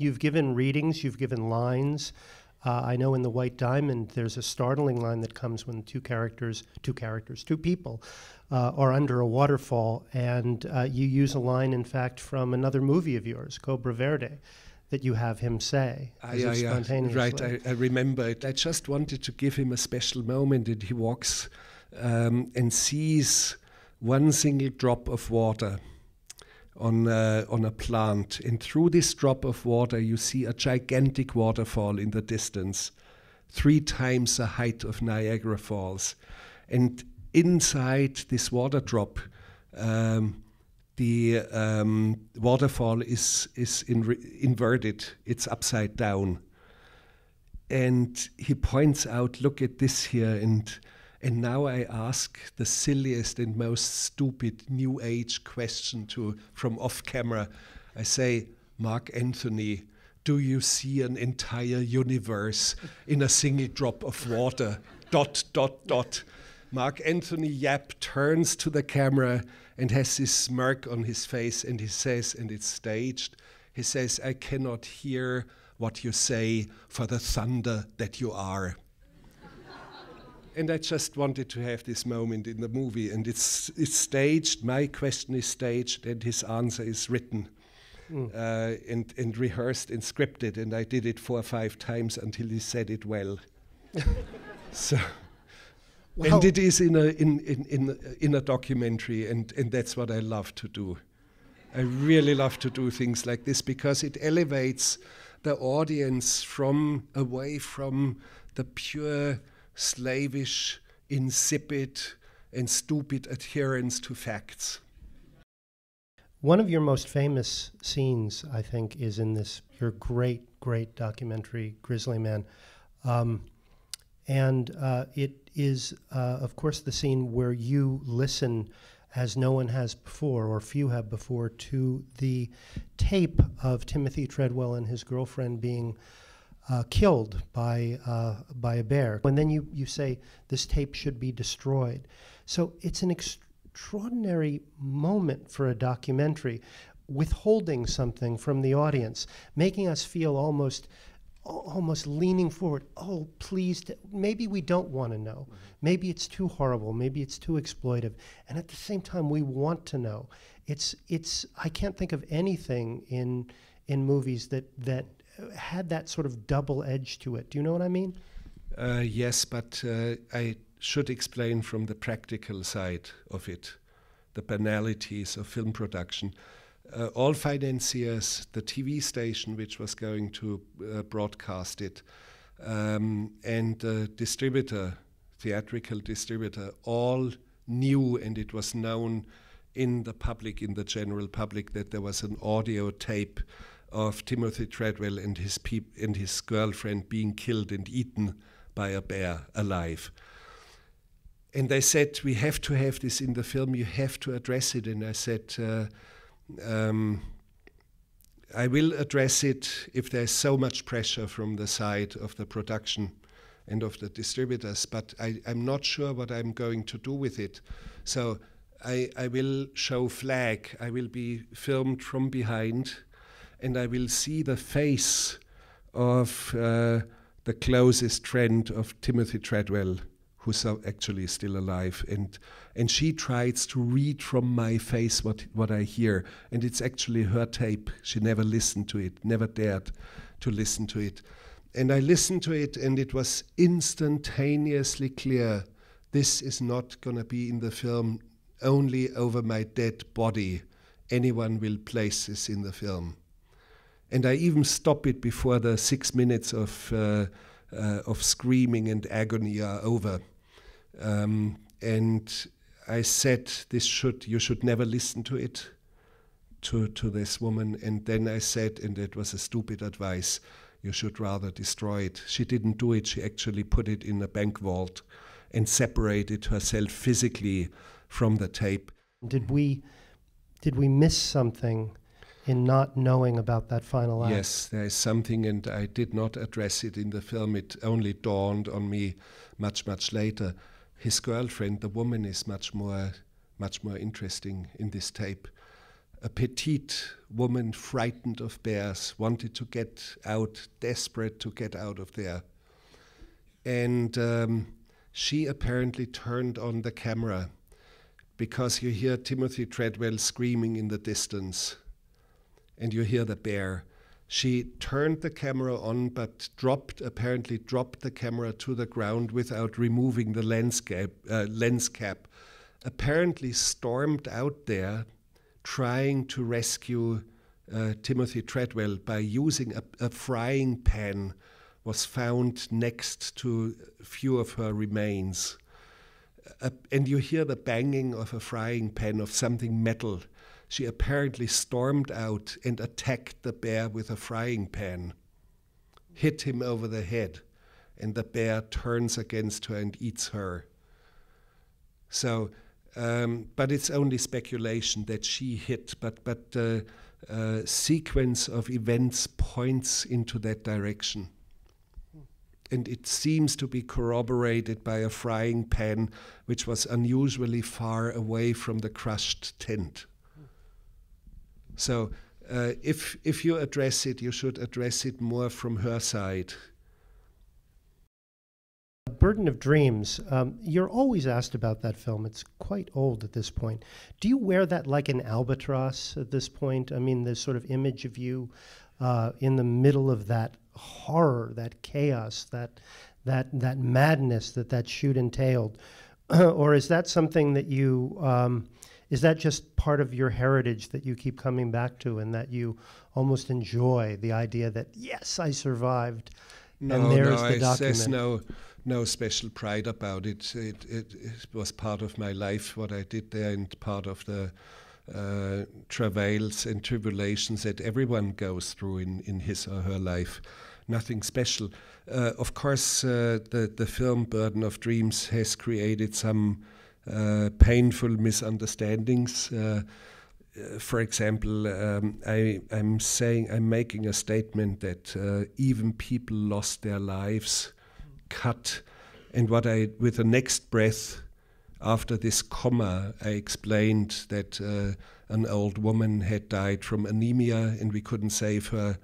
you've given readings, you've given lines. I know in The White Diamond, there's a startling line that comes when two people are under a waterfall, and you use a line, in fact, from another movie of yours, Cobra Verde, that you have him say spontaneously. Right, I remember it. I just wanted to give him a special moment, and he walks and sees one single drop of water on a plant, and through this drop of water you see a gigantic waterfall in the distance, 3 times the height of Niagara Falls, and inside this water drop the waterfall is inverted, it's upside down, and he points out, look at this here, and now I ask the silliest and most stupid New Age question from off camera. I say, Mark Anthony, do you see an entire universe in a single drop of water? ... Mark Anthony Yap turns to the camera and has this smirk on his face, and he says, and it's staged, he says, I cannot hear what you say for the thunder that you are. And I just wanted to have this moment in the movie, and it's staged. My question is staged, and his answer is written and rehearsed and scripted. And I did it 4 or 5 times until he said it well. So, well, and it is in a documentary, and that's what I love to do. I really love to do things like this because it elevates the audience away from the pure, slavish, insipid, and stupid adherence to facts. One of your most famous scenes, I think, is in your great documentary, Grizzly Man. It is, of course, the scene where you listen as no one has before, or few have before, to the tape of Timothy Treadwell and his girlfriend being killed by a bear. And then you say this tape should be destroyed. So it's an extraordinary moment for a documentary, withholding something from the audience, making us feel almost leaning forward. Oh, please, maybe we don't want to know. Maybe it's too horrible. Maybe it's too exploitive. And at the same time, we want to know. I can't think of anything in movies that had that sort of double edge to it. Do you know what I mean? Yes, but I should explain from the practical side of it, the banalities of film production. All financiers, the TV station which was going to broadcast it, and the distributor, theatrical distributor, all knew, and it was known in the public, in the general public, that there was an audio tape of Timothy Treadwell and his girlfriend being killed and eaten by a bear alive. And they said, we have to have this in the film, you have to address it. And I said, I will address it if there's so much pressure from the side of the production and of the distributors, but I'm not sure what I'm going to do with it. So I will show flag, I will be filmed from behind, and I will see the face of the closest friend of Timothy Treadwell, who's actually still alive, and she tries to read from my face what I hear, and it's actually her tape. She never listened to it, never dared to listen to it. And I listened to it, and it was instantaneously clear, this is not going to be in the film. Only over my dead body anyone will place this in the film. And I even stop it before the 6 minutes of screaming and agony are over. And I said, you should never listen to it, to this woman. And then I said, and it was a stupid advice, you should rather destroy it. She didn't do it. She actually put it in a bank vault and separated herself physically from the tape. Did we miss something in not knowing about that final act? Yes, there is something, and I did not address it in the film. It only dawned on me much, much later. His girlfriend, the woman, is much more interesting in this tape. a petite woman frightened of bears, wanted to get out, desperate to get out of there. And she apparently turned on the camera because you hear Timothy Treadwell screaming in the distance and you hear the bear. She turned the camera on but apparently dropped the camera to the ground without removing the lens cap, apparently stormed out there trying to rescue Timothy Treadwell by using a frying pan was found next to a few of her remains. And you hear the banging of a frying pan of something metal. She apparently stormed out and attacked the bear with a frying pan, hit him over the head, and the bear turns against her and eats her. So, but it's only speculation that she hit, but the sequence of events points into that direction. And it seems to be corroborated by a frying pan which was unusually far away from the crushed tent. So if you address it, you should address it more from her side. Burden of Dreams, you're always asked about that film. It's quite old at this point. Do you wear that like an albatross at this point? I mean, the sort of image of you in the middle of that horror, that chaos, that madness that shoot entailed? Or is that something that you, is that just part of your heritage that you keep coming back to and that you almost enjoy the idea that, yes, I survived, and there's the document? There's no special pride about it. It was part of my life, what I did there, and part of the travails and tribulations that everyone goes through in his or her life. Nothing special. Of course, the film Burden of Dreams has created some painful misunderstandings. For example, I'm making a statement that even people lost their lives, cut, and with the next breath, after this comma, I explained that an old woman had died from anemia and we couldn't save her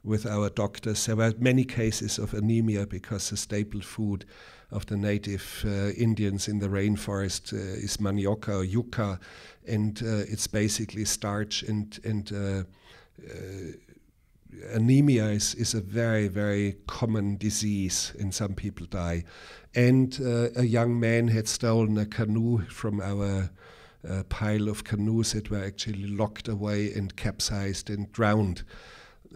with our doctors. There were many cases of anemia because the staple food of the native Indians in the rainforest is manioca or yucca, and it's basically starch, and anemia is a very, very common disease, and some people die. And a young man had stolen a canoe from our pile of canoes that were actually locked away and capsized and drowned.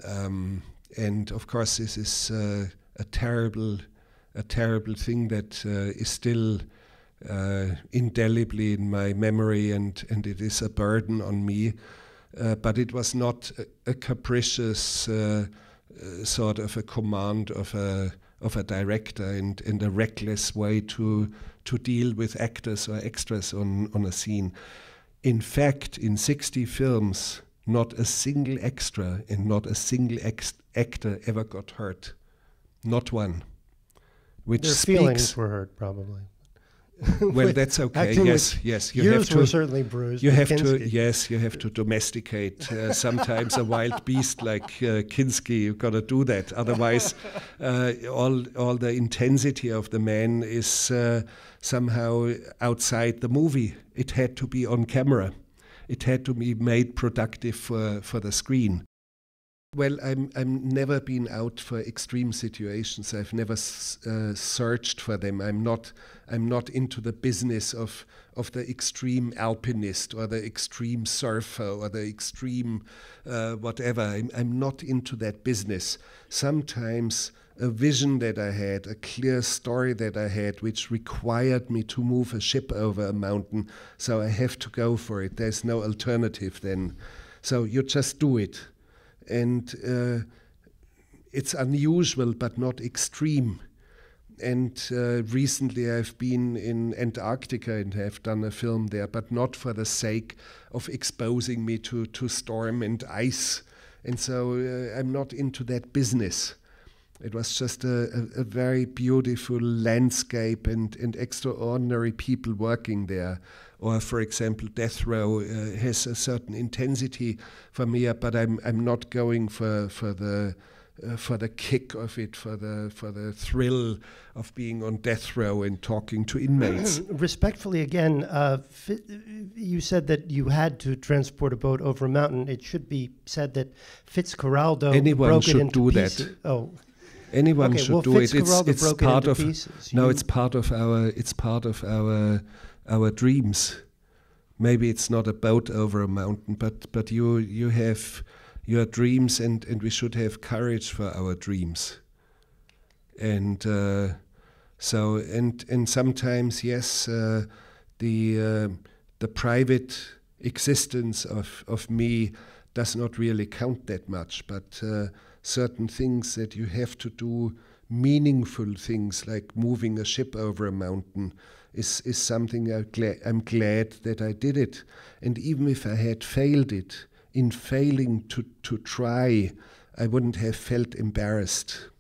And of course, this is a terrible thing that is still indelibly in my memory, and it is a burden on me. But it was not a capricious sort of a command of a director and a reckless way to deal with actors or extras on a scene. In fact, in 60 films, not a single extra and not a single actor ever got hurt. Not one. Which Their feelings were hurt, probably. Well, that's okay. Yes. Yours were certainly bruised. You have to domesticate sometimes a wild beast like Kinski. You've got to do that. Otherwise, all the intensity of the man is somehow outside the movie. It had to be on camera. It had to be made productive for the screen. Well, I'm never been out for extreme situations. I've never searched for them. I'm not into the business of the extreme alpinist or the extreme surfer or the extreme whatever. I'm not into that business. Sometimes a vision that I had, a clear story that I had, which required me to move a ship over a mountain, so I have to go for it. There's no alternative then. So you just do it. And it's unusual but not extreme. And recently I've been in Antarctica and have done a film there, but not for the sake of exposing me to storm and ice. And so I'm not into that business. It was just a very beautiful landscape and extraordinary people working there. or for example, death row has a certain intensity for me, but I'm not going for the kick of it, for the thrill of being on death row and talking to inmates. Respectfully, again, you said that you had to transport a boat over a mountain. It should be said that Fitzcarraldo broke it into pieces. That. Oh, anyone should do it. It's part of pieces. No, it's part of our dreams. Maybe it's not a boat over a mountain, but you have your dreams, and we should have courage for our dreams. And sometimes, yes, the private existence of me does not really count that much, but certain things that you have to do, meaningful things like moving a ship over a mountain, is something I'm glad that I did it. And even if I had failed it, in failing to try, I wouldn't have felt embarrassed.